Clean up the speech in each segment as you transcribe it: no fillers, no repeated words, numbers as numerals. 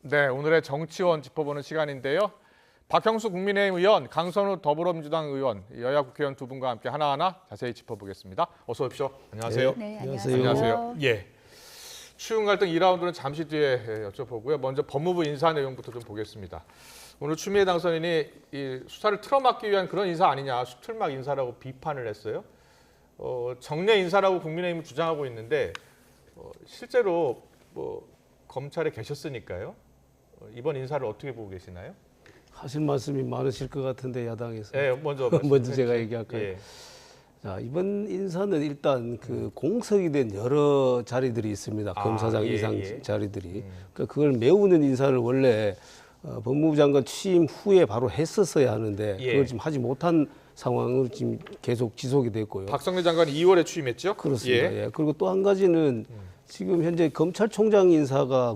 네, 오늘의 정치원 짚어보는 시간인데요. 박형수 국민의힘 의원, 강선우 더불어민주당 의원, 여야 국회의원 두 분과 함께 하나하나 자세히 짚어보겠습니다. 어서 오십시오. 안녕하세요. 네, 안녕하세요. 안녕하세요. 예. 추운 갈등 2라운드는 잠시 뒤에 여쭤보고요. 먼저 법무부 인사 내용부터 좀 보겠습니다. 오늘 추미애 당선인이 이 수사를 틀어막기 위한 그런 인사 아니냐, 수틀막 인사라고 비판을 했어요. 정례 인사라고 국민의힘은 주장하고 있는데 실제로 검찰에 계셨으니까요. 이번 인사를 어떻게 보고 계시나요? 하실 말씀이 많으실 것 같은데 야당에서. 네, 먼저 제가 얘기할까요? 예. 자, 이번 인사는 일단 그 공석이 된 여러 자리들이 있습니다. 검사장 이상 자리들이. 그러니까 그걸 메우는 인사를 원래 법무부 장관 취임 후에 바로 했었어야 하는데 그걸 지금 하지 못한 상황으로 지금 계속 지속이 됐고요. 박성래 장관이 2월에 취임했죠? 그렇습니다. 예. 그리고 또 한 가지는 지금 현재 검찰총장 인사가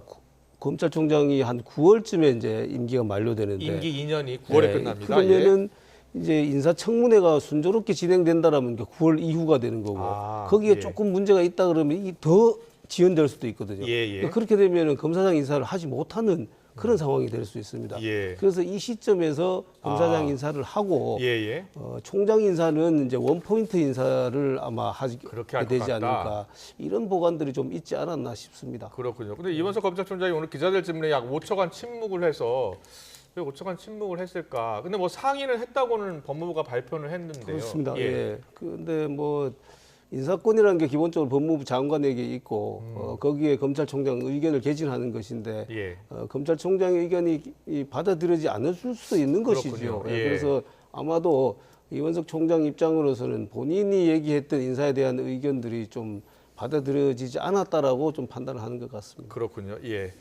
검찰총장이 한 9월쯤에 이제 임기가 만료되는데 임기 2년이 9월에 끝납니다. 그러면은 이제 인사청문회가 순조롭게 진행된다라면 9월 이후가 되는 거고 거기에 조금 문제가 있다 그러면 이 더 지연될 수도 있거든요. 그러니까 그렇게 되면은 검사장 인사를 하지 못하는 그런 상황이 될 수 있습니다. 그래서 이 시점에서 검사장 인사를 하고 총장 인사는 이제 원포인트 인사를 아마 하게 되지 않을까 이런 보관들이 좀 있지 않았나 싶습니다. 그렇군요. 근데 이원석 검찰총장이 오늘 기자들 질문에 약 5초간 침묵을 해서 왜 5초간 침묵을 했을까? 근데 뭐 상의는 했다고는 법무부가 발표를 했는데요. 그렇습니다. 예. 근데 뭐 인사권이라는 게 기본적으로 법무부 장관에게 있고 거기에 검찰총장 의견을 개진하는 것인데 검찰총장의 의견이 받아들여지지 않을 수도 있는 것이죠. 그래서 아마도 이원석 총장 입장으로서는 본인이 얘기했던 인사에 대한 의견들이 좀 받아들여지지 않았다라고 좀 판단을 하는 것 같습니다. 그렇군요. 예.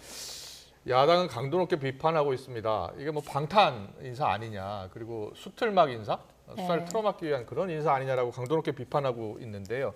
야당은 강도 높게 비판하고 있습니다. 이게 뭐 방탄 인사 아니냐, 그리고 수틀막 인사? 수사를 틀어막기 위한 그런 인사 아니냐라고 강도 높게 비판하고 있는데요.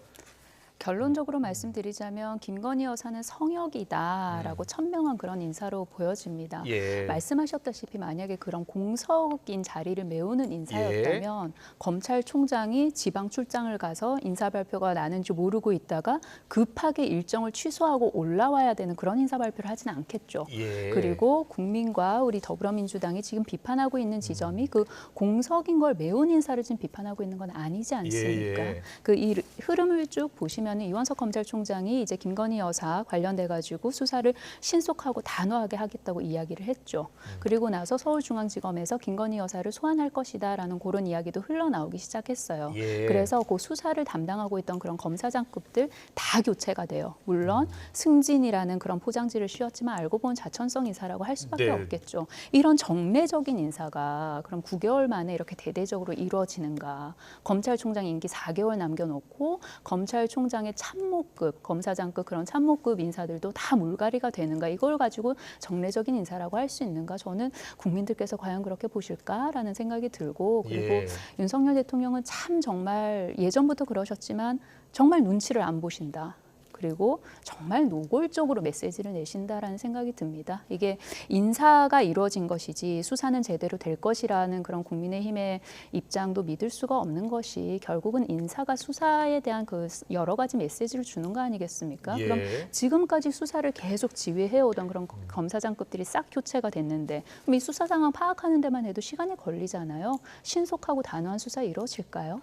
결론적으로 말씀드리자면 김건희 여사는 성역이다라고 천명한 그런 인사로 보여집니다. 말씀하셨다시피 만약에 그런 공석인 자리를 메우는 인사였다면 검찰총장이 지방 출장을 가서 인사 발표가 나는지 모르고 있다가 급하게 일정을 취소하고 올라와야 되는 그런 인사 발표를 하지는 않겠죠. 그리고 국민과 우리 더불어민주당이 지금 비판하고 있는 지점이 그 공석인 걸 메운 인사를 지금 비판하고 있는 건 아니지 않습니까? 그 이 흐름을 쭉 보시면 이원석 검찰총장이 이제 김건희 여사 관련돼 가지고 수사를 신속하고 단호하게 하겠다고 이야기를 했죠. 그리고 나서 서울중앙지검에서 김건희 여사를 소환할 것이다라는 그런 이야기도 흘러나오기 시작했어요. 그래서 그 수사를 담당하고 있던 그런 검사장급들 다 교체가 돼요. 물론 승진이라는 그런 포장지를 씌웠지만 알고 보면 자천성 인사라고 할 수밖에 없겠죠. 이런 정례적인 인사가 그럼 9개월 만에 이렇게 대대적으로 이루어지는가? 검찰총장 임기 4개월 남겨놓고 검찰총장의 참모급, 검사장급 그런 참모급 인사들도 다 물갈이가 되는가? 이걸 가지고 정례적인 인사라고 할 수 있는가? 저는 국민들께서 과연 그렇게 보실까라는 생각이 들고 그리고 윤석열 대통령은 참 정말 예전부터 그러셨지만 정말 눈치를 안 보신다. 그리고 정말 노골적으로 메시지를 내신다라는 생각이 듭니다. 이게 인사가 이루어진 것이지 수사는 제대로 될 것이라는 그런 국민의힘의 입장도 믿을 수가 없는 것이 결국은 인사가 수사에 대한 그 여러 가지 메시지를 주는 거 아니겠습니까? 그럼 지금까지 수사를 계속 지휘해오던 그런 검사장급들이 싹 교체가 됐는데 그럼 이 수사 상황 파악하는 데만 해도 시간이 걸리잖아요. 신속하고 단호한 수사 이루어질까요?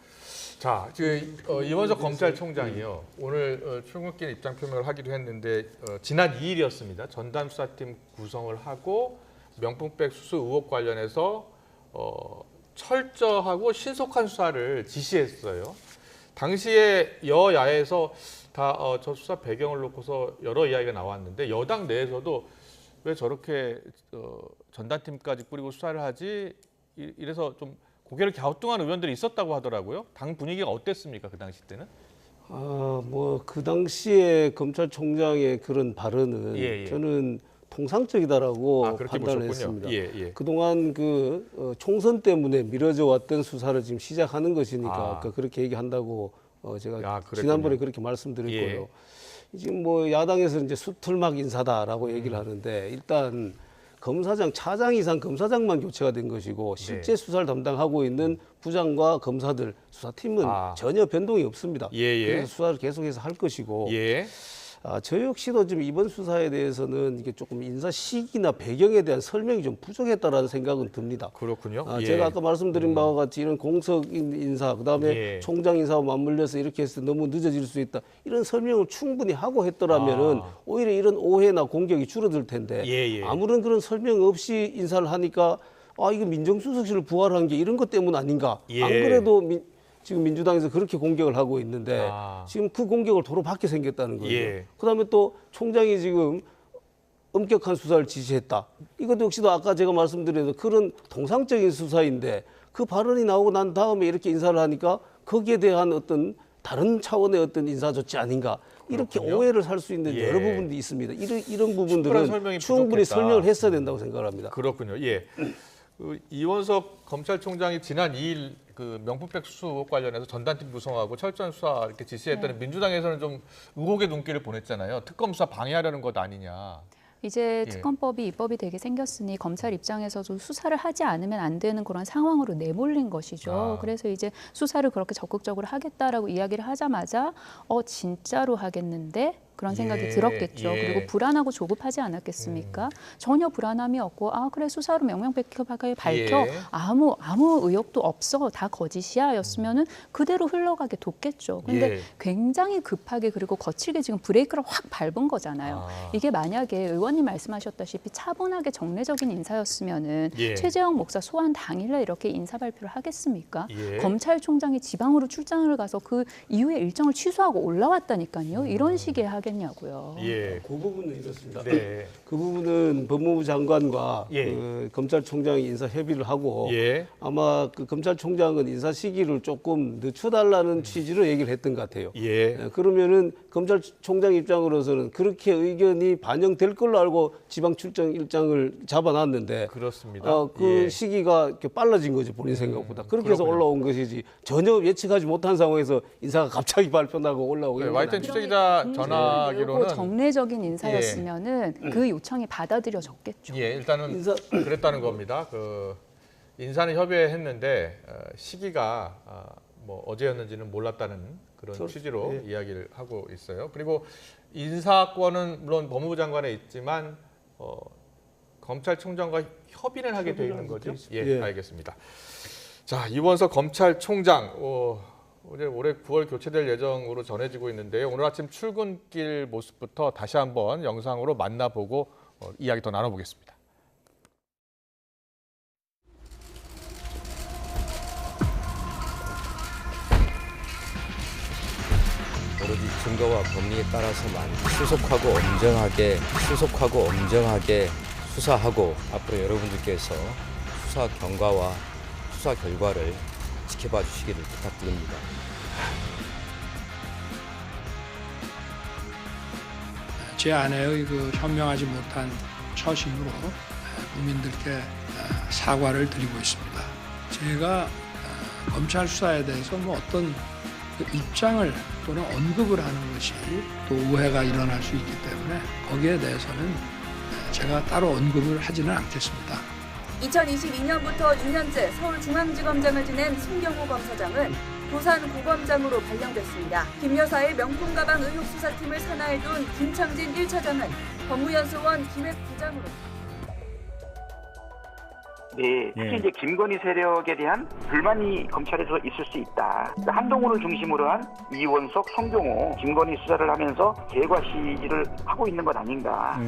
자, 이원석 검찰총장이요. 오늘 출근길 입장 표명을 하기도 했는데 지난 2일이었습니다. 전담 수사팀 구성을 하고 명품백 수수 의혹 관련해서 철저하고 신속한 수사를 지시했어요. 당시에 여야에서 다 저 수사 배경을 놓고서 여러 이야기가 나왔는데 여당 내에서도 왜 저렇게 전담팀까지 꾸리고 수사를 하지? 이래서 좀 고개를 갸우뚱한 의원들이 있었다고 하더라고요. 당 분위기가 어땠습니까? 그 당시 때는? 뭐 그 당시에 검찰총장의 그런 발언은 저는 통상적이다라고 판단을 했습니다. 그동안 그 총선 때문에 미뤄져 왔던 수사를 지금 시작하는 것이니까 그렇게 얘기한다고 제가 지난번에 그렇게 말씀드렸고요. 지금 뭐 야당에서 이제 수틀막 인사다라고 얘기를 하는데 일단 검사장, 차장 이상 검사장만 교체가 된 것이고 실제 수사를 담당하고 있는 부장과 검사들 수사팀은 전혀 변동이 없습니다. 그래서 수사를 계속해서 할 것이고 저 역시도 지금 이번 수사에 대해서는 이게 조금 인사 시기나 배경에 대한 설명이 좀 부족했다라는 생각은 듭니다. 그렇군요. 제가 아까 말씀드린 바와 같이 이런 공석인 인사, 그다음에 총장 인사와 맞물려서 이렇게 해서 너무 늦어질 수 있다. 이런 설명을 충분히 하고 했더라면은 오히려 이런 오해나 공격이 줄어들 텐데 아무런 그런 설명 없이 인사를 하니까 이거 민정수석실을 부활한 게 이런 것 때문 아닌가? 안 그래도 지금 민주당에서 그렇게 공격을 하고 있는데 지금 그 공격을 도로 받게 생겼다는 거예요. 그다음에 또 총장이 지금 엄격한 수사를 지시했다. 이것도 역시도 아까 제가 말씀드린 그런 통상적인 수사인데 그 발언이 나오고 난 다음에 이렇게 인사를 하니까 거기에 대한 어떤 다른 차원의 어떤 인사 조치 아닌가. 이렇게 그렇군요. 오해를 살 수 있는 여러 부분도 있습니다. 이런 부분들은 충분히 설명을 했어야 된다고 생각합니다. 그렇군요. 그 이원석 검찰총장이 지난 2일 그 명품백 수수 의혹 관련해서 전단팀 구성하고 철저한 수사 이렇게 지시했더니 민주당에서는 좀 의혹의 눈길을 보냈잖아요. 특검 수사 방해하려는 것 아니냐. 이제 특검법이 입법이 되게 생겼으니 검찰 입장에서도 수사를 하지 않으면 안 되는 그런 상황으로 내몰린 것이죠. 그래서 이제 수사를 그렇게 적극적으로 하겠다라고 이야기를 하자마자 진짜로 하겠는데? 그런 생각이 들었겠죠. 그리고 불안하고 조급하지 않았겠습니까? 전혀 불안함이 없고 그래 수사로 명명백백하게 밝혀 아무 의혹도 없어 다 거짓이야였으면은 그대로 흘러가게 뒀겠죠. 근데 굉장히 급하게 그리고 거칠게 지금 브레이크를 확 밟은 거잖아요. 이게 만약에 의원님 말씀하셨다시피 차분하게 정례적인 인사였으면은 최재형 목사 소환 당일날 이렇게 인사 발표를 하겠습니까? 검찰총장이 지방으로 출장을 가서 그 이후에 일정을 취소하고 올라왔다니까요. 이런 식의 하겠냐고요. 그 부분은 이렇습니다. 그 부분은 법무부 장관과 그 검찰총장이 인사 협의를 하고 아마 그 검찰총장은 인사 시기를 조금 늦춰달라는 취지로 얘기를 했던 것 같아요. 그러면은 검찰총장 입장으로서는 그렇게 의견이 반영될 걸로 알고 지방 출장 일정을 잡아놨는데 그렇습니다. 그 시기가 이렇게 빨라진 거죠, 본인 생각보다. 그렇게 해서 올라온 것이지 전혀 예측하지 못한 상황에서 인사가 갑자기 발표나고 올라오고. 와이튼 취재기자 전화기로는 정례적인 인사였으면은 그 요청이 받아들여졌겠죠. 일단은 그랬다는 겁니다. 그 인사는 협의했는데 시기가 뭐 어제였는지는 몰랐다는 그런 취지로 이야기를 하고 있어요. 그리고 인사권은 물론 법무부 장관에 있지만 검찰총장과 협의를 하게 돼 있는 거죠. 알겠습니다. 자, 이원석 검찰총장 올해 9월 교체될 예정으로 전해지고 있는데요. 오늘 아침 출근길 모습부터 다시 한번 영상으로 만나보고 이야기 더 나눠보겠습니다. 오로지 증거와 법리에 따라서만 수속하고 엄정하게 수사하고 앞으로 여러분들께서 수사 경과와 수사 결과를 지켜봐 주시기를 부탁드립니다. 제 아내의 그 현명하지 못한 처신으로 국민들께 사과를 드리고 있습니다. 제가 검찰 수사에 대해서 뭐 어떤 그 입장을 또는 언급을 하는 것이 또 오해가 일어날 수 있기 때문에 거기에 대해서는 제가 따로 언급을 하지는 않겠습니다. 2022년부터 6년째 서울중앙지검장을 지낸 송경호 검사장은 부산고검장으로 발령됐습니다. 김 여사의 명품 가방 의혹 수사팀을 산하해둔 김창진 1차장은 법무연수원 기획부장으로. 특히 이제 김건희 세력에 대한 불만이 검찰에서 있을 수 있다. 한동훈을 중심으로 한 이원석, 송경호, 김건희 수사를 하면서 개과시를 하고 있는 것 아닌가.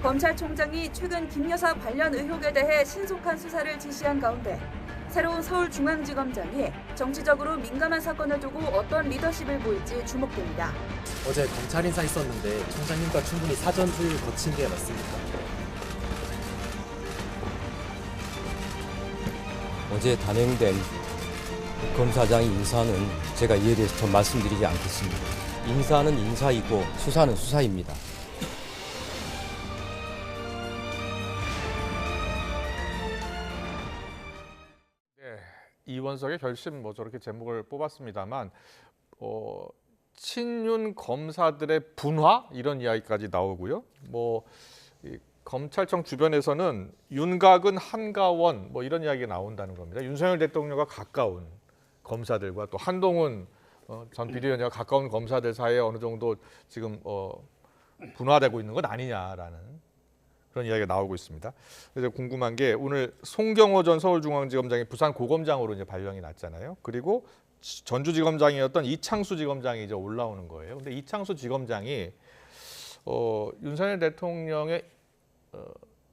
검찰총장이 최근 김 여사 관련 의혹에 대해 신속한 수사를 지시한 가운데 새로운 서울중앙지검장이 정치적으로 민감한 사건을 두고 어떤 리더십을 보일지 주목됩니다. 어제 검찰 인사 있었는데 총장님과 충분히 사전 조율 거친 게 맞습니까? 어제 단행된 검사장의 인사는 제가 이에 대해서 더 말씀드리지 않겠습니다. 인사는 인사이고 수사는 수사입니다. 이원석의 결심 저렇게 제목을 뽑았습니다만 친윤 검사들의 분화 이런 이야기까지 나오고요. 이 검찰청 주변에서는 윤곽은 한가원 이런 이야기가 나온다는 겁니다. 윤석열 대통령과 가까운 검사들과 또 한동훈 전 비대위원장과 가까운 검사들 사이에 어느 정도 지금 분화되고 있는 것 아니냐라는 그런 이야기가 나오고 있습니다. 그래서 궁금한 게 오늘 송경호 전 서울중앙지검장이 부산 고검장으로 이제 발령이 났잖아요. 그리고 전주지검장이었던 이창수 지검장이 이제 올라오는 거예요. 근데 이창수 지검장이 윤석열 대통령의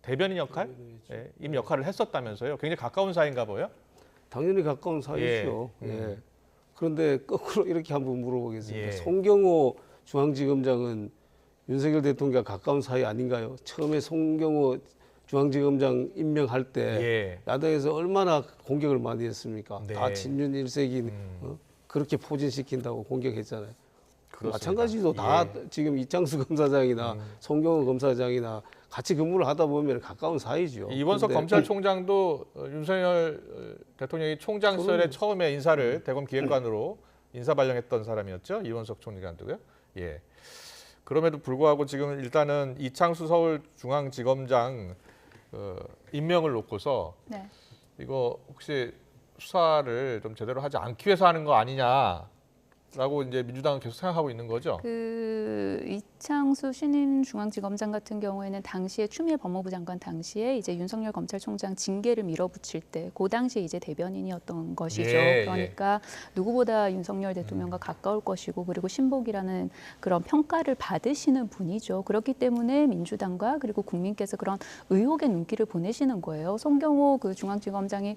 대변인 역할, 임 역할을 했었다면서요. 굉장히 가까운 사이인가 봐요. 당연히 가까운 사이죠. 예. 그런데 거꾸로 이렇게 한번 물어보겠습니다. 예. 송경호 중앙지검장은 윤석열 대통령과 가까운 사이 아닌가요? 처음에 송경호 중앙지검장 임명할 때 야당에서 얼마나 공격을 많이 했습니까? 네. 다 친윤 일색인 그렇게 포진시킨다고 공격했잖아요. 그렇습니다. 마찬가지로 다 지금 이창수 검사장이나 송경호 검사장이나 같이 근무를 하다 보면 가까운 사이죠. 이원석 검찰총장도 윤석열 대통령이 총장 시절에 처음에 인사를 대검 기획관으로 인사 발령했던 사람이었죠. 이원석 총장도요. 예. 그럼에도 불구하고 지금 일단은 이창수 서울중앙지검장 임명을 놓고서 이거 혹시 수사를 좀 제대로 하지 않기 위해서 하는 거 아니냐라고 이제 민주당은 계속 생각하고 있는 거죠. 이창수 신임 중앙지검장 같은 경우에는 당시에 추미애 법무부 장관 당시에 이제 윤석열 검찰총장 징계를 밀어붙일 때 그 당시에 이제 대변인이었던 것이죠. 그러니까 누구보다 윤석열 대통령과 가까울 것이고 그리고 신복이라는 그런 평가를 받으시는 분이죠. 그렇기 때문에 민주당과 그리고 국민께서 그런 의혹의 눈길을 보내시는 거예요. 송경호 그 중앙지검장이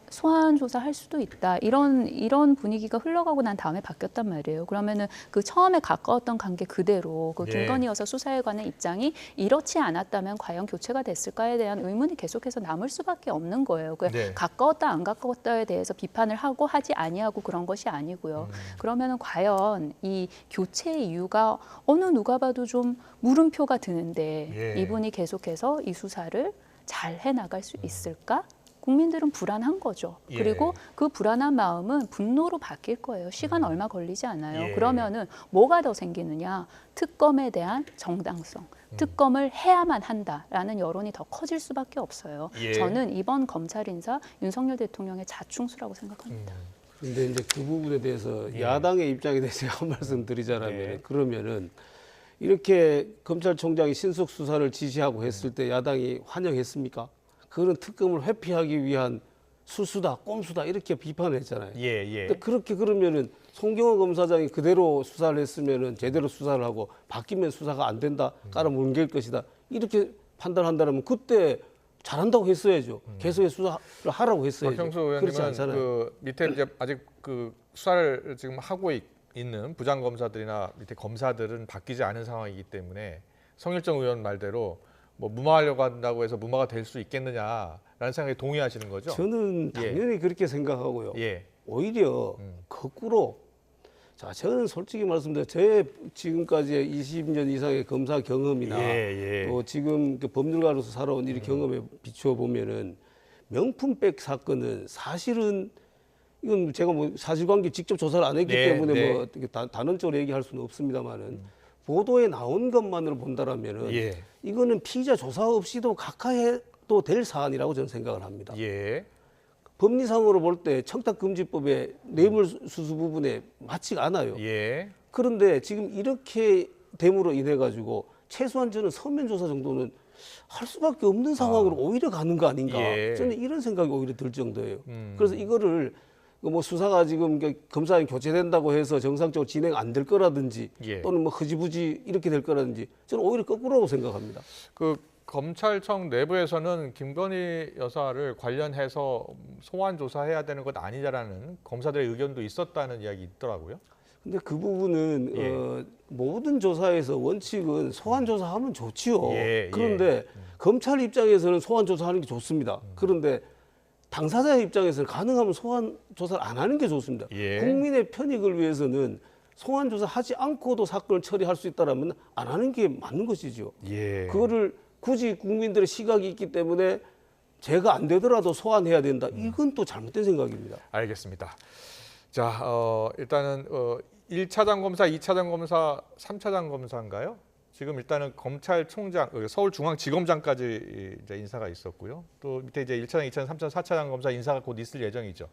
소환 조사할 수도 있다 이런 분위기가 흘러가고 난 다음에 바뀌었단 말이에요. 그러면은 그 처음에 가까웠던 관계 그대로 그 김건희 여사 수사에 관한 입장이 이렇지 않았다면 과연 교체가 됐을까에 대한 의문이 계속해서 남을 수밖에 없는 거예요. 가까웠다 안 가까웠다에 대해서 비판을 하고 하지 아니하고 그런 것이 아니고요. 그러면은 과연 이 교체의 이유가 어느 누가 봐도 좀 물음표가 드는데 이분이 계속해서 이 수사를 잘 해나갈 수 있을까? 국민들은 불안한 거죠. 그리고 그 불안한 마음은 분노로 바뀔 거예요. 시간 얼마 걸리지 않아요. 그러면은 뭐가 더 생기느냐? 특검에 대한 정당성. 특검을 해야만 한다라는 여론이 더 커질 수밖에 없어요. 저는 이번 검찰 인사 윤석열 대통령의 자충수라고 생각합니다. 그런데 이제 그 부분에 대해서 야당의 입장에 대해서 제가 한 말씀 드리자면 그러면은 이렇게 검찰총장이 신속 수사를 지시하고 했을 때 야당이 환영했습니까? 그런 특검을 회피하기 위한 수수다, 꼼수다 이렇게 비판했잖아요. 근데 그렇게 그러면은 송경호 검사장이 그대로 수사를 했으면은 제대로 수사를 하고 바뀌면 수사가 안 된다, 깔아뭉갤 것이다 이렇게 판단한다면 그때 잘한다고 했어야죠. 계속해서 수사를 하라고 했어야죠. 박형수 의원님은 그 밑에 이제 아직 그 수사를 지금 하고 있는 부장 검사들이나 밑에 검사들은 바뀌지 않은 상황이기 때문에 성일정 의원 말대로 뭐 무마하려고 한다고 해서 무마가 될 수 있겠느냐라는 생각에 동의하시는 거죠? 저는 당연히 그렇게 생각하고요. 오히려 거꾸로 저는 솔직히 말씀드려 제 지금까지의 20년 이상의 검사 경험이나 또 지금 그 법률가로서 살아온 이 경험에 비추어 보면은 명품백 사건은 사실은 이건 제가 뭐 사실관계 직접 조사를 안 했기 때문에 뭐 단언적으로 얘기할 수는 없습니다만은 보도에 나온 것만으로 본다라면은 이거는 피의자 조사 없이도 각하해도 될 사안이라고 저는 생각을 합니다. 법리상으로 볼 때 청탁금지법의 뇌물수수 부분에 맞지가 않아요. 그런데 지금 이렇게 됨으로 인해 가지고 최소한 저는 서면 조사 정도는 할 수밖에 없는 상황으로 오히려 가는 거 아닌가. 저는 이런 생각이 오히려 들 정도예요. 그래서 이거를 뭐 수사가 지금 검사인 교체된다고 해서 정상적으로 진행 안 될 거라든지 또는 뭐 흐지부지 이렇게 될 거라든지 저는 오히려 거꾸로라고 생각합니다. 그 검찰청 내부에서는 김건희 여사를 관련해서 소환 조사해야 되는 것 아니냐라는 검사들의 의견도 있었다는 이야기 있더라고요. 근데 그 부분은 모든 조사에서 원칙은 소환 조사하면 좋지요. 그런데 검찰 입장에서는 소환 조사하는 게 좋습니다. 그런데 당사자의 입장에서는 가능하면 소환 조사를 안 하는 게 좋습니다. 국민의 편익을 위해서는 소환 조사하지 않고도 사건을 처리할 수 있다면 안 하는 게 맞는 것이죠. 그거를 굳이 국민들의 시각이 있기 때문에 제가 안 되더라도 소환해야 된다. 이건 또 잘못된 생각입니다. 알겠습니다. 자, 일단은 1차장 검사, 2차장 검사, 3차장 검사인가요? 지금 일단은 검찰총장, 서울중앙지검장까지 이제 인사가 있었고요. 또 밑에 이제 1차장, 2차장, 3차장, 4차장 검사 인사가 곧 있을 예정이죠.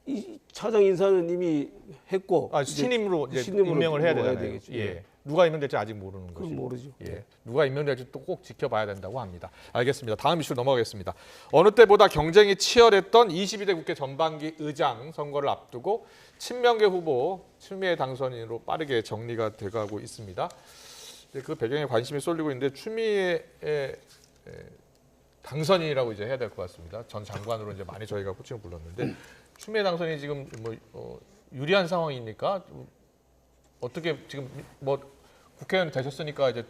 이 차장 인사는 이미 했고 신임으로 이제 임명을 해야 되잖아요. 예. 누가 임명될지 아직 모르는 거죠. 모르죠. 예. 누가 임명될지 또 꼭 지켜봐야 된다고 합니다. 알겠습니다. 다음 이슈로 넘어가겠습니다. 어느 때보다 경쟁이 치열했던 22대 국회 전반기 의장 선거를 앞두고 친명계 후보 추미애 당선인으로 빠르게 정리가 돼가고 있습니다. 그 배경에 관심이 쏠리고 있는데 추미애 당선인이라고 이제 해야 될 것 같습니다. 전 장관으로 이제 많이 저희가 호칭을 불렀는데 추미애 당선인이 지금 뭐 유리한 상황입니까? 어떻게 지금 뭐 국회의원 되셨으니까 이제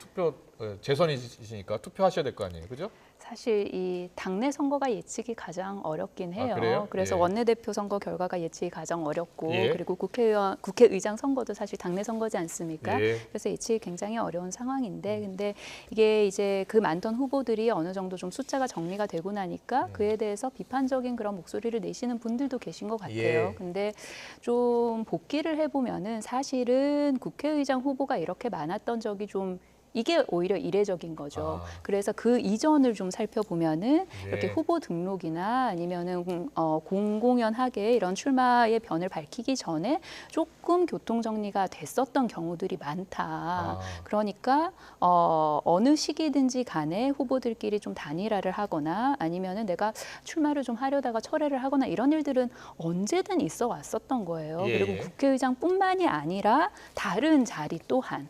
재선이시니까 투표하셔야 될 거 아니에요, 그죠? 사실 이 당내 선거가 예측이 가장 어렵긴 해요. 그래요? 그래서 예. 원내대표 선거 결과가 예측이 가장 어렵고 예. 그리고 국회의장 선거도 사실 당내 선거지 않습니까? 예. 그래서 예측이 굉장히 어려운 상황인데 근데 이게 이제 그 많던 후보들이 어느 정도 좀 숫자가 정리가 되고 나니까 그에 대해서 비판적인 그런 목소리를 내시는 분들도 계신 것 같아요. 예. 근데 좀 복기를 해보면은 사실은 국회의장 후보가 이렇게 많았던 적이 좀 이게 오히려 이례적인 거죠. 그래서 그 이전을 좀 살펴보면은 이렇게 후보 등록이나 아니면은 공공연하게 이런 출마의 변을 밝히기 전에 조금 교통 정리가 됐었던 경우들이 많다. 그러니까 어느 시기든지 간에 후보들끼리 좀 단일화를 하거나 아니면은 내가 출마를 좀 하려다가 철회를 하거나 이런 일들은 언제든 있어 왔었던 거예요. 예. 그리고 국회의장뿐만이 아니라 다른 자리 또한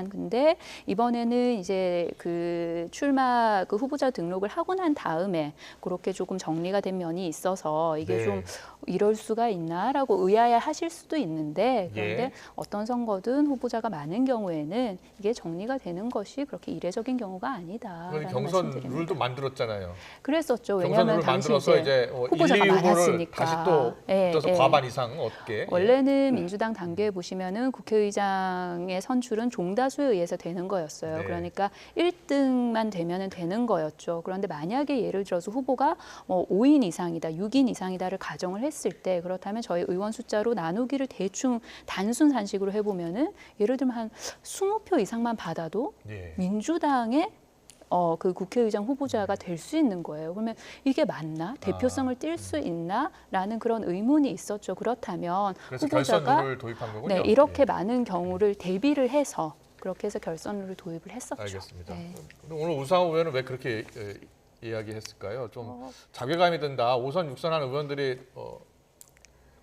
근데 이번에는 이제 그 출마 그 후보자 등록을 하고 난 다음에 그렇게 조금 정리가 된 면이 있어서 이게 좀 이럴 수가 있나라고 의아해하실 수도 있는데 그런데 어떤 선거든 후보자가 많은 경우에는 이게 정리가 되는 것이 그렇게 이례적인 경우가 아니다. 경선 룰도 만들었잖아요. 그랬었죠. 경선 왜냐하면 룰을 당시 만들어서 이제1, 후보자가 2 후보를 많았으니까. 다시 또 붙여서 과반 이상 얻게. 원래는 민주당 당규에 보시면은 국회의장의 선출은 종다수에 의해서 되는 거였어요. 그러니까 1등만 되면은 되는 거였죠. 그런데 만약에 예를 들어서 후보가 5인 이상이다, 6인 이상이다를 가정을 했을 때 그렇다면 저희 의원 숫자로 나누기를 대충 단순 산식으로 해보면은 예를 들면 한 20표 이상만 받아도 민주당의 그 국회의장 후보자가 될 수 있는 거예요. 그러면 이게 맞나? 대표성을 띌 수 있나?라는 그런 의문이 있었죠. 그렇다면 후보자가 결선룰을 도입한 거군요. 이렇게 많은 경우를 대비를 해서 그렇게 해서 결선룰을 도입을 했었죠. 알겠습니다. 오늘 우상호 의원은 왜 그렇게 이야기했을까요? 좀 자괴감이 든다. 5선 6선한 의원들이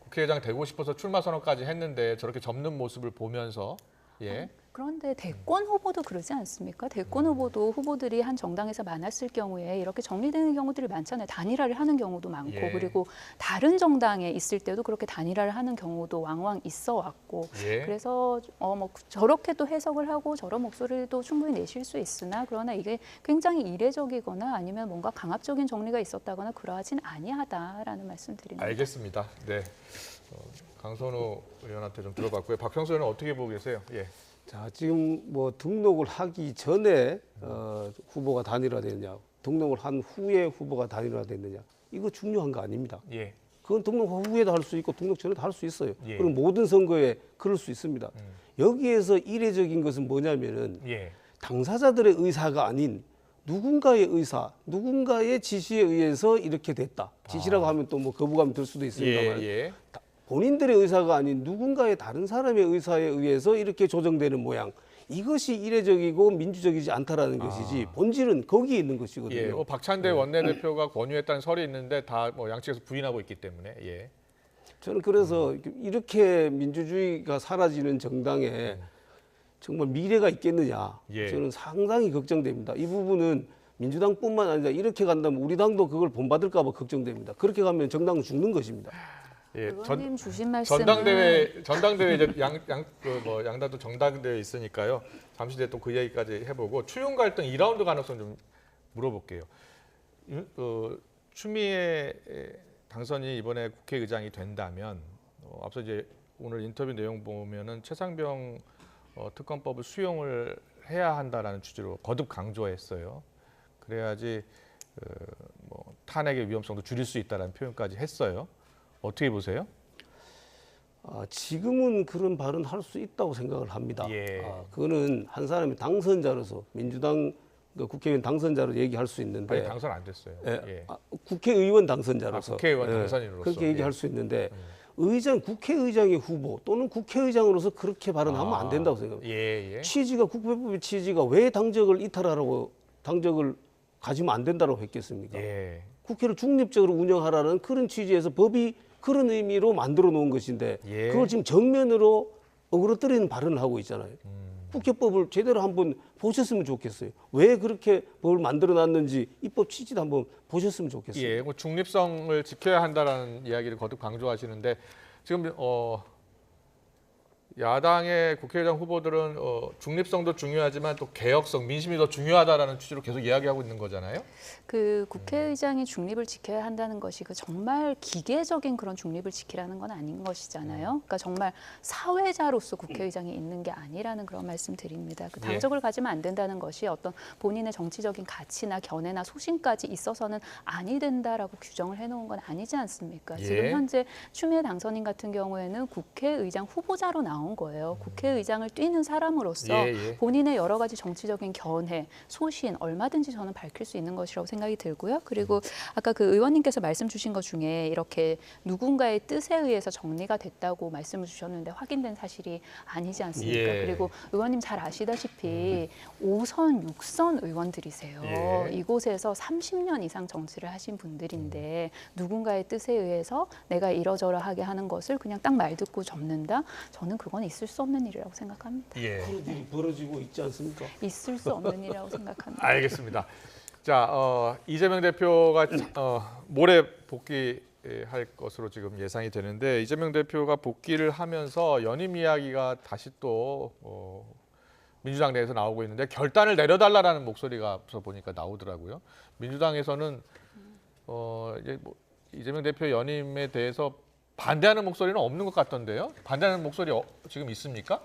국회의장 되고 싶어서 출마 선언까지 했는데 저렇게 접는 모습을 보면서 그런데 대권 후보도 그러지 않습니까? 대권 후보도 후보들이 한 정당에서 많았을 경우에 이렇게 정리되는 경우들이 많잖아요. 단일화를 하는 경우도 많고 그리고 다른 정당에 있을 때도 그렇게 단일화를 하는 경우도 왕왕 있어 왔고 그래서 뭐 저렇게 또 해석을 하고 저런 목소리도 충분히 내실 수 있으나 그러나 이게 굉장히 이례적이거나 아니면 뭔가 강압적인 정리가 있었다거나 그러하진 아니하다라는 말씀드립니다. 알겠습니다. 네, 강선우 의원한테 좀 들어봤고요. 박형수 의원은 어떻게 보고 계세요? 자, 지금 뭐 등록을 하기 전에 후보가 단일화됐느냐, 등록을 한 후에 후보가 단일화됐느냐, 이거 중요한 거 아닙니다. 그건 등록 후에도 할 수 있고 등록 전에도 할 수 있어요. 그럼 모든 선거에 그럴 수 있습니다. 여기에서 이례적인 것은 뭐냐면은 당사자들의 의사가 아닌 누군가의 의사, 누군가의 지시에 의해서 이렇게 됐다. 지시라고 하면 또 뭐 거부감이 들 수도 있습니다만 본인들의 의사가 아닌 누군가의 다른 사람의 의사에 의해서 이렇게 조정되는 모양. 이것이 이례적이고 민주적이지 않다라는 것이지 본질은 거기에 있는 것이거든요. 박찬대 원내대표가 권유했다는 설이 있는데 다 뭐 양측에서 부인하고 있기 때문에. 저는 그래서 이렇게 민주주의가 사라지는 정당에 정말 미래가 있겠느냐. 저는 상당히 걱정됩니다. 이 부분은 민주당뿐만 아니라 이렇게 간다면 우리 당도 그걸 본받을까 봐 걱정됩니다. 그렇게 가면 정당은 죽는 것입니다. 의원님 주신 말씀은 전당대회 이제 양당도 정당대회 있으니까요. 잠시 뒤에 또 그 얘기까지 해보고 추윤 갈등 2라운드 가능성 좀 물어볼게요. 추미애 당선이 이번에 국회의장이 된다면 앞서 이제 오늘 인터뷰 내용 보면은 최상병 특검법을 수용을 해야 한다라는 취지로 거듭 강조했어요. 그래야지 뭐 탄핵의 위험성도 줄일 수 있다라는 표현까지 했어요. 어떻게 보세요? 지금은 그런 발언 할 수 있다고 생각을 합니다. 그거는 한 사람이 당선자로서 민주당 그러니까 국회의원 당선자로 얘기할 수 있는데 아니, 당선 안 됐어요. 예. 국회의원 당선자로서 국회의원 당선인으로서 그렇게 얘기할 수 있는데 국회의장의 후보 또는 국회의장으로서 그렇게 발언하면 안 된다고 생각합니다. 취지가 국회법의 취지가 왜 당적을 이탈하라고 당적을 가지면 안 된다고 했겠습니까? 국회를 중립적으로 운영하라는 그런 취지에서 법이 그런 의미로 만들어 놓은 것인데 그걸 지금 정면으로 어그러뜨리는 발언을 하고 있잖아요. 국회법을 제대로 한번 보셨으면 좋겠어요. 왜 그렇게 법을 만들어 놨는지 입법 취지도 한번 보셨으면 좋겠어요. 예, 뭐 중립성을 지켜야 한다라는 이야기를 거듭 강조하시는데 지금 야당의 국회의장 후보들은 중립성도 중요하지만 또 개혁성, 민심이 더 중요하다라는 취지로 계속 이야기하고 있는 거잖아요. 그 국회의장이 중립을 지켜야 한다는 것이 그 정말 기계적인 그런 중립을 지키라는 건 아닌 것이잖아요. 그러니까 정말 사회자로서 국회의장이 있는 게 아니라는 그런 말씀 드립니다. 그 당적을 가지면 안 된다는 것이 어떤 본인의 정치적인 가치나 견해나 소신까지 있어서는 아니 된다라고 규정을 해놓은 건 아니지 않습니까? 지금 현재 추미애 당선인 같은 경우에는 국회의장 후보자로 나온 거예요. 국회의장을 뛰는 사람으로서 본인의 여러 가지 정치적인 견해, 소신 얼마든지 저는 밝힐 수 있는 것이라고 생각이 들고요. 그리고 아까 그 의원님께서 말씀 주신 것 중에 이렇게 누군가의 뜻에 의해서 정리가 됐다고 말씀을 주셨는데 확인된 사실이 아니지 않습니까? 그리고 의원님 잘 아시다시피 5선, 6선 의원들이세요. 이곳에서 30년 이상 정치를 하신 분들인데 누군가의 뜻에 의해서 내가 이러저러하게 하는 것을 그냥 딱 말 듣고 접는다? 저는 그건 있을 수 없는 일이라고 생각합니다. 그런 일이 벌어지고 있지 않습니까? 있을 수 없는 일이라고 생각합니다. 알겠습니다. 자, 이재명 대표가 모레 복귀할 것으로 지금 예상이 되는데 이재명 대표가 복귀를 하면서 연임 이야기가 다시 또 민주당 내에서 나오고 있는데 결단을 내려달라라는 목소리가 보니까 나오더라고요. 민주당에서는 이제 이재명 대표 연임에 대해서 반대하는 목소리는 없는 것 같던데요. 반대하는 목소리 지금 있습니까?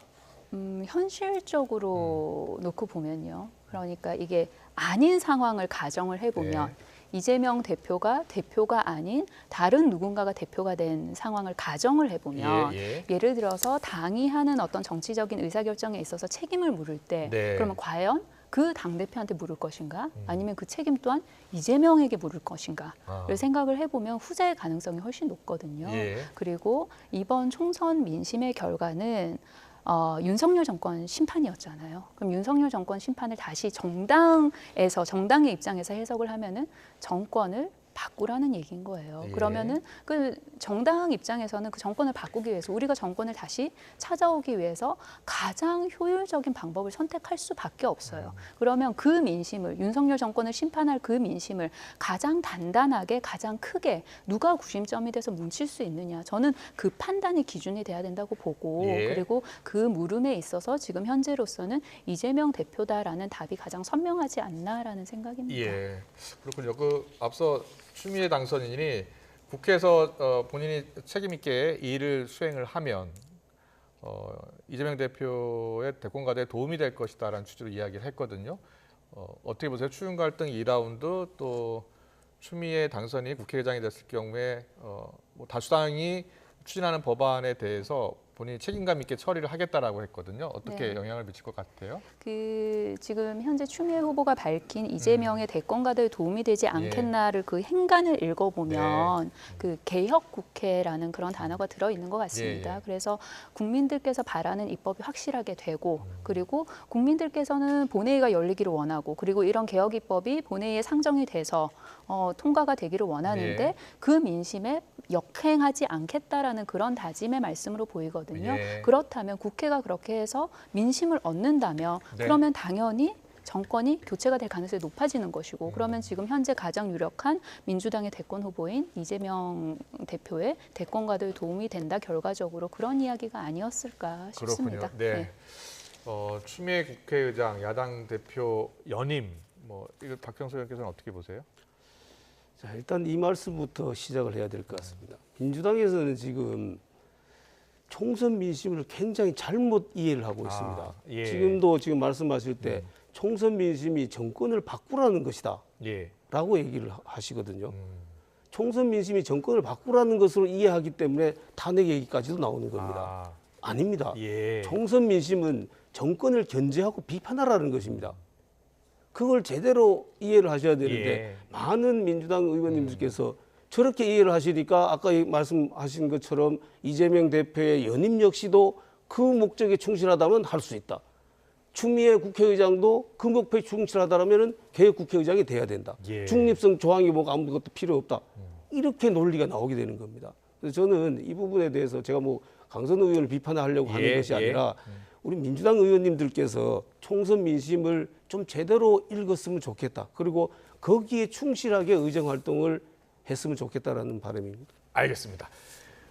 현실적으로 놓고 보면요. 그러니까 이게 아닌 상황을 가정을 해보면 이재명 대표가 아닌 다른 누군가가 대표가 된 상황을 가정을 해보면 예를 들어서 당이 하는 어떤 정치적인 의사결정에 있어서 책임을 물을 때 그러면 과연 그 당대표한테 물을 것인가 아니면 그 책임 또한 이재명에게 물을 것인가를 생각을 해보면 후자의 가능성이 훨씬 높거든요. 그리고 이번 총선 민심의 결과는 윤석열 정권 심판이었잖아요. 그럼 윤석열 정권 심판을 다시 정당의 입장에서 해석을 하면은 정권을 바꾸라는 얘기인 거예요. 그러면은 그 정당 입장에서는 그 정권을 바꾸기 위해서 우리가 정권을 다시 찾아오기 위해서 가장 효율적인 방법을 선택할 수밖에 없어요. 그러면 그 민심을 윤석열 정권을 심판할 그 민심을 가장 단단하게 가장 크게 누가 구심점이 돼서 뭉칠 수 있느냐. 저는 그 판단이 기준이 돼야 된다고 보고 그리고 그 물음에 있어서 지금 현재로서는 이재명 대표다라는 답이 가장 선명하지 않나라는 생각입니다. 그렇군요. 그 앞서 추미애 당선인이 국회에서 본인이 책임 있게 일을 수행을 하면 이재명 대표의 대권 과대에 도움이 될 것이다라는 취지로 이야기를 했거든요. 어떻게 보세요? 추윤 갈등 2라운드 또 추미애 당선인이 국회의장이 됐을 경우에 뭐 다수당이 추진하는 법안에 대해서 본인이 책임감 있게 처리를 하겠다라고 했거든요. 어떻게 영향을 미칠 것 같아요? 그 지금 현재 추미애 후보가 밝힌 이재명의 대권 과대에 도움이 되지 않겠나를 그 행간을 읽어보면 그 개혁 국회라는 그런 단어가 들어 있는 것 같습니다. 그래서 국민들께서 바라는 입법이 확실하게 되고 그리고 국민들께서는 본회의가 열리기를 원하고 그리고 이런 개혁 입법이 본회의에 상정이 돼서 통과가 되기를 원하는데 그 민심에 역행하지 않겠다라는 그런 다짐의 말씀으로 보이거든요. 그렇다면 국회가 그렇게 해서 민심을 얻는다면 그러면 당연히 정권이 교체가 될 가능성이 높아지는 것이고 그러면 지금 현재 가장 유력한 민주당의 대권 후보인 이재명 대표의 대권 과대에 도움이 된다 결과적으로 그런 이야기가 아니었을까 싶습니다. 추미애 국회의장 야당 대표 연임 이거 박정수 의원께서는 어떻게 보세요? 자, 일단 이 말씀부터 시작을 해야 될 것 같습니다. 민주당에서는 지금 총선 민심을 굉장히 잘못 이해를 하고 있습니다. 지금도 지금 말씀하실 때 총선 민심이 정권을 바꾸라는 것이다 라고 얘기를 하시거든요. 총선 민심이 정권을 바꾸라는 것으로 이해하기 때문에 탄핵 얘기까지도 나오는 겁니다. 아닙니다. 총선 민심은 정권을 견제하고 비판하라는 것입니다. 그걸 제대로 이해를 하셔야 되는데 예. 많은 민주당 의원님들께서 저렇게 이해를 하시니까 아까 말씀하신 것처럼 이재명 대표의 연임 역시도 그 목적에 충실하다면 할 수 있다. 추미애 국회의장도 그 목표에 충실하다면 개혁 국회의장이 돼야 된다. 예. 중립성 조항이 뭐가 아무것도 필요 없다. 이렇게 논리가 나오게 되는 겁니다. 그래서 저는 이 부분에 대해서 제가 뭐 강선 의원을 비판하려고 하는 예, 것이 예. 아니라 우리 민주당 의원님들께서 총선 민심을 좀 제대로 읽었으면 좋겠다. 그리고 거기에 충실하게 의정 활동을 했으면 좋겠다라는 바람입니다. 알겠습니다.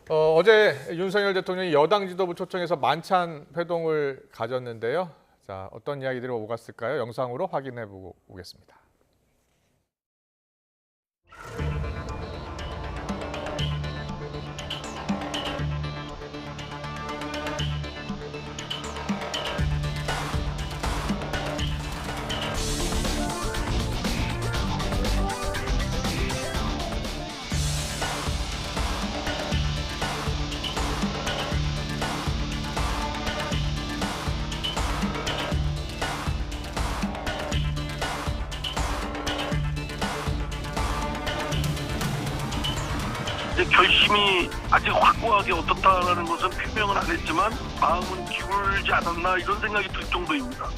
어제 윤석열 대통령이 여당 지도부 초청해서 만찬 회동을 가졌는데요. 자, 어떤 이야기들이 오갔을까요? 영상으로 확인해 보고 오겠습니다. 이제 결심이 아직 확고하게 어떻다라는 것은 표명은 안 했지만 마음은 기울지 않았나 이런 생각이 들 정도입니다.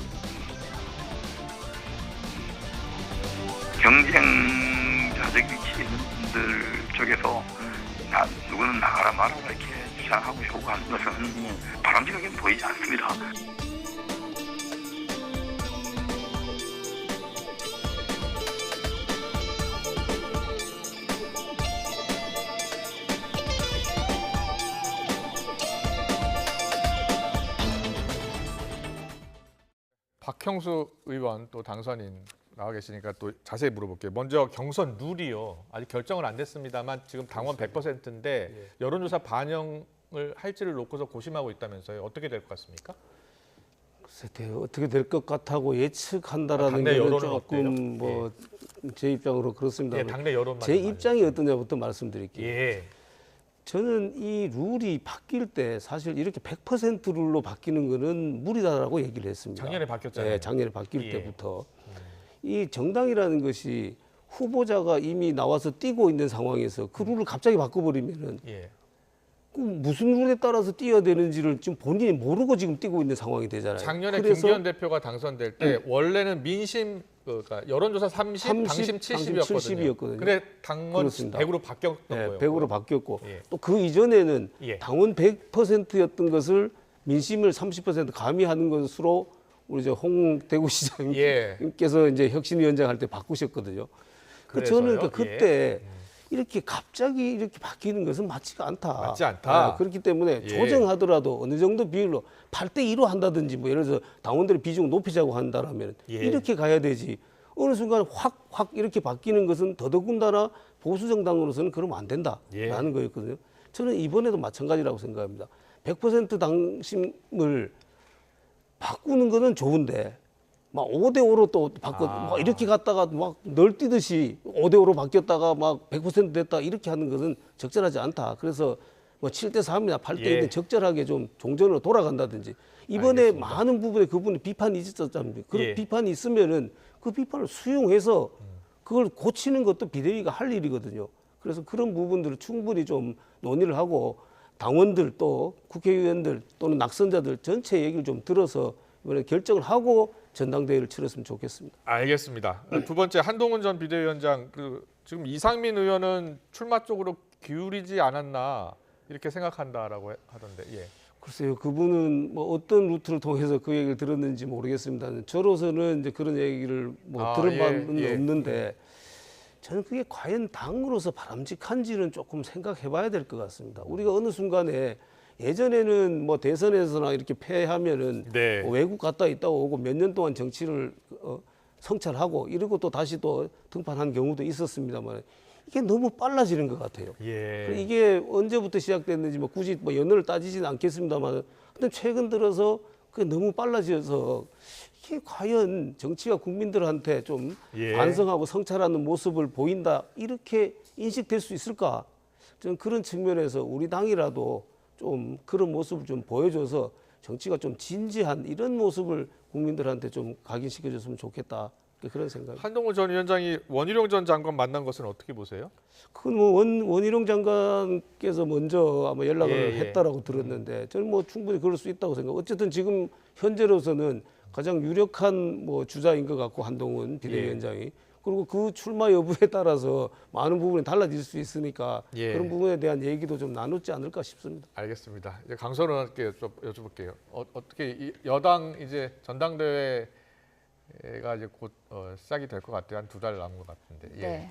경쟁자적인 지인들 쪽에서 누구는 나가라 말아라 이렇게 주장하고 요구하는 것은 바람직하게 보이지 않습니다. 박형수 의원 또 당선인 나와 계시니까 또 자세히 물어볼게요. 먼저 경선 룰이요. 아직 결정은 안 됐습니다만 지금 당원 100%인데 여론조사 반영을 할지를 놓고서 고심하고 있다면서요. 어떻게 될 것 같습니까? 글쎄, 어떻게 될 것 같다고 예측한다라는 당내 게 여론은 조금 뭐 제 입장으로 그렇습니다. 당내 여론만 제 입장이 어떠냐부터 말씀드릴게요. 예. 저는 이 룰이 바뀔 때 사실 이렇게 100% 룰로 바뀌는 거는 무리다라고 얘기를 했습니다. 작년에 바뀌었잖아요. 네, 작년에 바뀔 때부터. 이 정당이라는 것이 후보자가 이미 나와서 뛰고 있는 상황에서 그 룰을 갑자기 바꿔버리면은 그 무슨 룰에 따라서 뛰어야 되는지를 지금 본인이 모르고 지금 뛰고 있는 상황이 되잖아요. 작년에 김기현 대표가 당선될 때 원래는 민심 그러니까 여론조사 30, 당심 70이었거든요. 근데 당원 100으로 바뀌었던 거예요. 100으로 바뀌었고 또 그 이전에는 당원 100%였던 것을 민심을 30% 가미하는 것으로 우리 홍 대구시장님께서 이제 혁신위원장 할 때 바꾸셨거든요. 저는 그때 이렇게 갑자기 이렇게 바뀌는 것은 맞지가 않다. 맞지 않다. 그렇기 때문에 조정하더라도 어느 정도 비율로 8대2로 한다든지 뭐 예를 들어서 당원들의 비중을 높이자고 한다라면 이렇게 가야 되지. 어느 순간 확 이렇게 바뀌는 것은 더더군다나 보수 정당으로서는 그러면 안 된다라는 거였거든요. 저는 이번에도 마찬가지라고 생각합니다. 100% 당심을 바꾸는 거는 좋은데 막 5대5로 또 막 이렇게 갔다가 막 널뛰듯이 5대5로 바뀌었다가 막 100% 됐다 이렇게 하는 것은 적절하지 않다. 그래서 뭐 7대3이나 8대2는 적절하게 좀 종전으로 돌아간다든지 이번에 알겠습니다. 많은 부분에 그분이 비판이 있었잖아요. 그런 비판이 있으면은 그 비판을 수용해서 그걸 고치는 것도 비대위가 할 일이거든요. 그래서 그런 부분들을 충분히 좀 논의를 하고 당원들 또 국회의원들 또는 낙선자들 전체 얘기를 좀 들어서 이번에 결정을 하고 전당대회를 치렀으면 좋겠습니다. 알겠습니다. 두 번째 한동훈 전 비대위원장 지금 이상민 의원은 출마 쪽으로 기울이지 않았나 이렇게 생각한다라고 하던데. 글쎄요, 그분은 뭐 어떤 루트를 통해서 그 얘기를 들었는지 모르겠습니다. 저로서는 이제 그런 얘기를 뭐 들은 바는 없는데 저는 그게 과연 당으로서 바람직한지는 조금 생각해봐야 될 것 같습니다. 우리가 어느 순간에 예전에는 뭐 대선에서나 이렇게 패하면은 뭐 외국 갔다 있다 오고 몇 년 동안 정치를 성찰하고 이러고 또 다시 또 등판한 경우도 있었습니다만 이게 너무 빨라지는 것 같아요. 이게 언제부터 시작됐는지 뭐 굳이 뭐 연을 따지지는 않겠습니다만, 근데 최근 들어서 그게 너무 빨라져서 이게 과연 정치가 국민들한테 좀 반성하고 성찰하는 모습을 보인다 이렇게 인식될 수 있을까? 저는 그런 측면에서 우리 당이라도 좀 그런 모습을 좀 보여줘서 정치가 좀 진지한 이런 모습을 국민들한테 좀 각인시켜줬으면 좋겠다 그런 생각. 한동훈 전 위원장이 원희룡 전 장관 만난 것은 어떻게 보세요? 그건 뭐 원희룡 장관께서 먼저 아마 연락을 했다라고 들었는데 저는 뭐 충분히 그럴 수 있다고 생각. 어쨌든 지금 현재로서는 가장 유력한 뭐 주자인 것 같고 한동훈 비대위원장이. 그리고 그 출마 여부에 따라서 많은 부분이 달라질 수 있으니까 그런 부분에 대한 얘기도 좀 나누지 않을까 싶습니다. 알겠습니다. 이제 강선 의원께 좀 여쭤볼게요. 어떻게 여당 이제 전당대회가 이제 곧 시작이 될 것 같아요. 한 2달 남은 것 같은데. 네.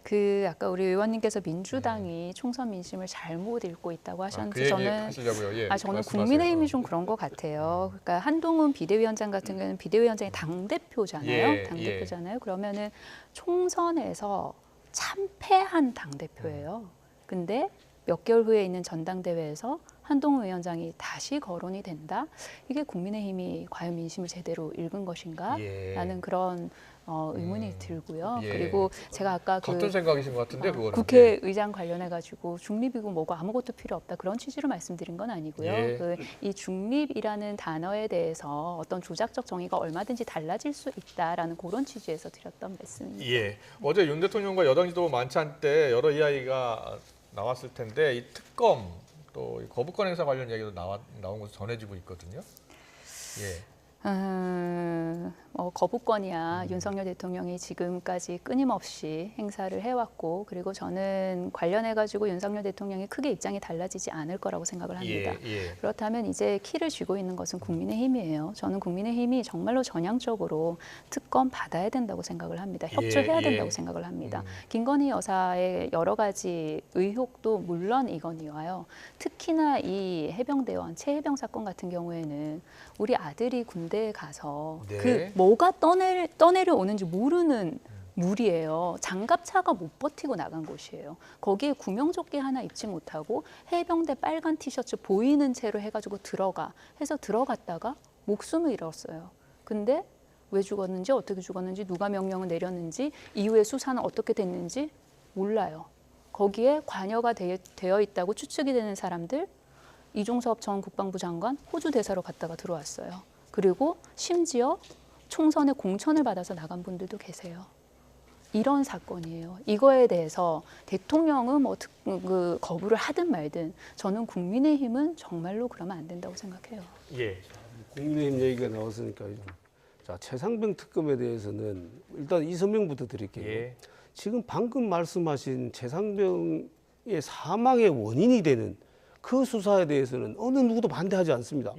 그 아까 우리 의원님께서 민주당이 총선 민심을 잘못 읽고 있다고 하셨는데 저는 국민의힘이 좀 그런 것 같아요. 그러니까 한동훈 비대위원장 같은 경우는 비대위원장이 당대표잖아요. 당대표잖아요. 그러면은 총선에서 참패한 당대표예요. 근데 몇 개월 후에 있는 전당대회에서 한동훈 위원장이 다시 거론이 된다? 이게 국민의힘이 과연 민심을 제대로 읽은 것인가? 라는 그런 의문이 들고요. 그리고 제가 아까 같은 생각이신 것 같은데 그거는. 국회의장 관련해가지고 중립이고 뭐고 아무것도 필요 없다 그런 취지로 말씀드린 건 아니고요. 이 중립이라는 단어에 대해서 어떤 조작적 정의가 얼마든지 달라질 수 있다라는 그런 취지에서 드렸던 말씀입니다. 어제 윤 대통령과 여당 지도부 만찬 때 여러 이야기가 나왔을 텐데 이 특검 또 거부권 행사 관련 이야기도 나온 것으로 전해지고 있거든요. 거부권이야 윤석열 대통령이 지금까지 끊임없이 행사를 해왔고 그리고 저는 관련해가지고 윤석열 대통령이 크게 입장이 달라지지 않을 거라고 생각을 합니다. 그렇다면 이제 키를 쥐고 있는 것은 국민의힘이에요. 저는 국민의힘이 정말로 전향적으로 특검 받아야 된다고 생각을 합니다. 협조해야 된다고 생각을 합니다. 김건희 여사의 여러 가지 의혹도 물론 이건이와요. 특히나 이 해병대원 최해병 사건 같은 경우에는 우리 아들이 군대에 가서 그 뭐가 떠내려오는지 모르는 물이에요. 장갑차가 못 버티고 나간 곳이에요. 거기에 구명조끼 하나 입지 못하고 해병대 빨간 티셔츠 보이는 채로 해가지고 해서 들어갔다가 목숨을 잃었어요. 근데 왜 죽었는지 어떻게 죽었는지 누가 명령을 내렸는지 이후에 수사는 어떻게 됐는지 몰라요. 거기에 관여가 되어 있다고 추측이 되는 사람들 이종섭 전 국방부 장관 호주 대사로 갔다가 들어왔어요. 그리고 심지어 총선에 공천을 받아서 나간 분들도 계세요. 이런 사건이에요. 이거에 대해서 대통령은 뭐 거부를 하든 말든 저는 국민의힘은 정말로 그러면 안 된다고 생각해요. 국민의힘 얘기가 나왔으니까 자, 최상병 특검에 대해서는 일단 이 설명부터 드릴게요. 지금 방금 말씀하신 최상병의 사망의 원인이 되는 그 수사에 대해서는 어느 누구도 반대하지 않습니다.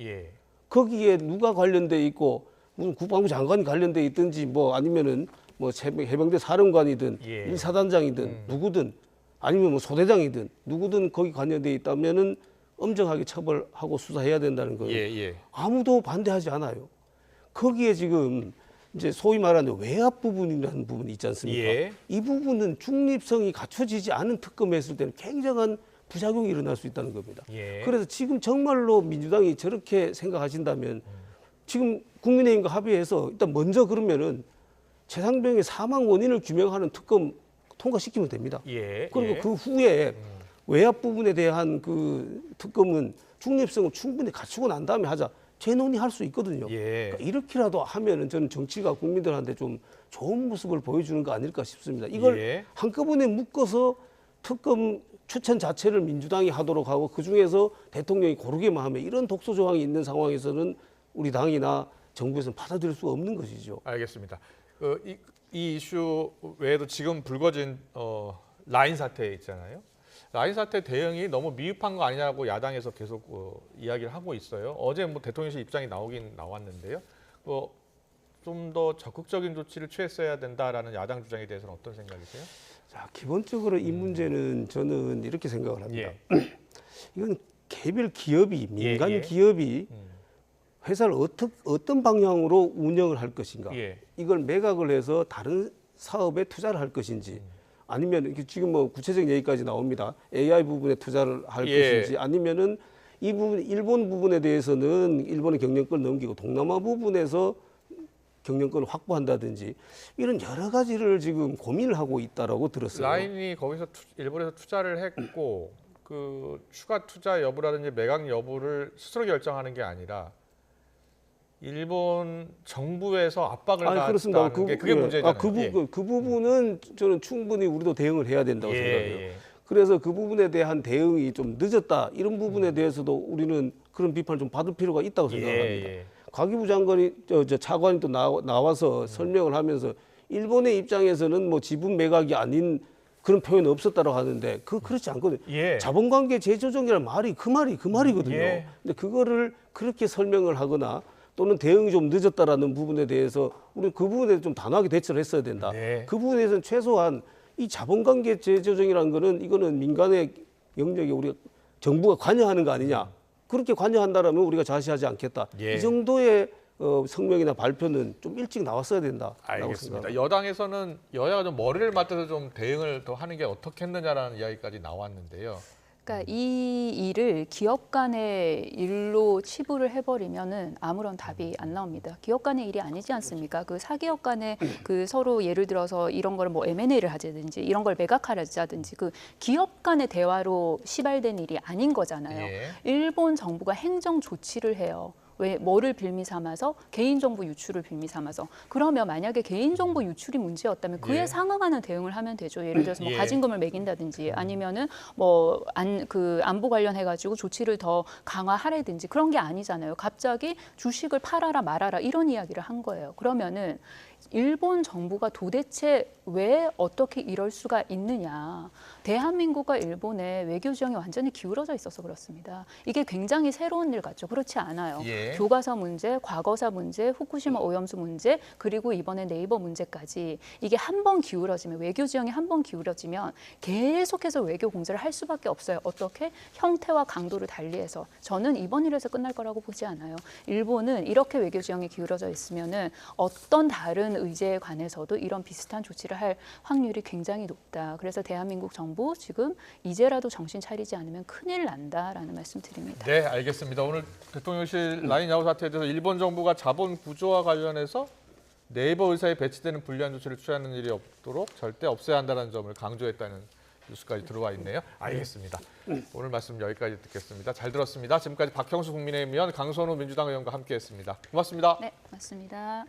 거기에 누가 관련돼 있고 무슨 국방부 장관이 관련돼 있든지 뭐 아니면은 뭐 해병대 사령관이든 1사단장이든 누구든 아니면 뭐 소대장이든 누구든 거기 관련돼 있다면은 엄정하게 처벌하고 수사해야 된다는 거예요. 아무도 반대하지 않아요. 거기에 지금 이제 소위 말하는 외압 부분이라는 부분이 있지 않습니까? 이 부분은 중립성이 갖춰지지 않은 특검을 했을 때는 굉장한 부작용이 일어날 수 있다는 겁니다. 그래서 지금 정말로 민주당이 저렇게 생각하신다면 지금 국민의힘과 합의해서 일단 먼저 그러면은 최상병의 사망 원인을 규명하는 특검 통과시키면 됩니다. 그리고 그 후에 외압 부분에 대한 그 특검은 중립성을 충분히 갖추고 난 다음에 하자. 재논의할 수 있거든요. 그러니까 이렇게라도 하면은 저는 정치가 국민들한테 좀 좋은 모습을 보여주는 거 아닐까 싶습니다. 이걸 한꺼번에 묶어서 특검 추천 자체를 민주당이 하도록 하고 그중에서 대통령이 고르게만 하면 이런 독소 조항이 있는 상황에서는 우리 당이나 정부에서는 받아들일 수가 없는 것이죠. 알겠습니다. 이 이슈 외에도 지금 불거진 라인 사태 있잖아요. 라인 사태 대응이 너무 미흡한 거 아니냐고 야당에서 계속 이야기를 하고 있어요. 어제 뭐 대통령실 입장이 나왔는데요. 좀 더 적극적인 조치를 취했어야 된다라는 야당 주장에 대해서는 어떤 생각이세요? 자, 기본적으로 이 문제는 저는 이렇게 생각을 합니다. 이건 개별 기업이 민간 기업이 회사를 어떤 방향으로 운영을 할 것인가, 이걸 매각을 해서 다른 사업에 투자를 할 것인지, 아니면 지금 뭐 구체적인 얘기까지 나옵니다. AI 부분에 투자를 할 것인지, 아니면은 이 부분 일본 부분에 대해서는 일본의 경영권을 넘기고 동남아 부분에서 경영권을 확보한다든지 이런 여러 가지를 지금 고민을 하고 있다라고 들었어요. 라인이 거기서 일본에서 투자를 했고 그 추가 투자 여부라든지 매각 여부를 스스로 결정하는 게 아니라 일본 정부에서 압박을 그렇습니다. 가했다는 게 그게 문제잖아요. 그 부분은 저는 충분히 우리도 대응을 해야 된다고 생각해요. 그래서 그 부분에 대한 대응이 좀 늦었다. 이런 부분에 대해서도 우리는 그런 비판을 좀 받을 필요가 있다고 생각합니다. 과기부 장관이 차관이 또 나와서 설명을 하면서 일본의 입장에서는 뭐 지분 매각이 아닌 그런 표현은 없었다고 하는데 그렇지 않거든요. 자본관계 재조정이라는 말이 그 말이거든요. 근데 그거를 그렇게 설명을 하거나 또는 대응이 좀 늦었다라는 부분에 대해서 우리는 그 부분에 좀 단호하게 대처를 했어야 된다. 그 부분에 대해서는 최소한 이 자본관계 재조정이라는 거는 이거는 민간의 영역에 우리가 정부가 관여하는 거 아니냐. 그렇게 관여한다라면 우리가 자시하지 않겠다. 이 정도의 성명이나 발표는 좀 일찍 나왔어야 된다. 알겠습니다. 여당에서는 여야가 좀 머리를 맞대서 좀 대응을 더 하는 게 어떻겠느냐라는 이야기까지 나왔는데요. 그러니까 이 일을 기업 간의 일로 치부를 해버리면은 아무런 답이 안 나옵니다. 기업 간의 일이 아니지 않습니까? 그 사기업 간의 그 서로 예를 들어서 이런 거를 뭐 M&A를 하자든지 이런 걸 매각하자든지 그 기업 간의 대화로 시발된 일이 아닌 거잖아요. 일본 정부가 행정 조치를 해요. 왜 뭐를 빌미 삼아서 개인정보 유출을 빌미 삼아서 그러면 만약에 개인정보 유출이 문제였다면 그에 상응하는 대응을 하면 되죠. 예를 들어서 뭐 가진금을 매긴다든지 아니면은 뭐 안보 관련해 가지고 조치를 더 강화하라든지 그런 게 아니잖아요. 갑자기 주식을 팔아라 말아라 이런 이야기를 한 거예요. 그러면은 일본 정부가 도대체 왜 어떻게 이럴 수가 있느냐. 대한민국과 일본의 외교 지형이 완전히 기울어져 있어서 그렇습니다. 이게 굉장히 새로운 일 같죠. 그렇지 않아요. 교과서 문제, 과거사 문제, 후쿠시마 오염수 문제, 그리고 이번에 네이버 문제까지 이게 한 번 기울어지면 외교 지형이 한 번 기울어지면 계속해서 외교 공세를 할 수밖에 없어요. 어떻게? 형태와 강도를 달리해서. 저는 이번 일에서 끝날 거라고 보지 않아요. 일본은 이렇게 외교 지형이 기울어져 있으면은 어떤 다른 의제에 관해서도 이런 비슷한 조치를 할 확률이 굉장히 높다. 그래서 대한민국 정부 지금 이제라도 정신 차리지 않으면 큰일 난다라는 말씀 드립니다. 네, 알겠습니다. 오늘 대통령실 라인 야후 사태에 대해서 일본 정부가 자본 구조와 관련해서 네이버 의사에 배치되는 불리한 조치를 취하는 일이 없도록 절대 없애야 한다는 점을 강조했다는 뉴스까지 들어와 있네요. 알겠습니다. 오늘 말씀 여기까지 듣겠습니다. 잘 들었습니다. 지금까지 박형수 국민의힘 의원, 강선우 민주당 의원과 함께했습니다. 고맙습니다. 네, 고맙습니다.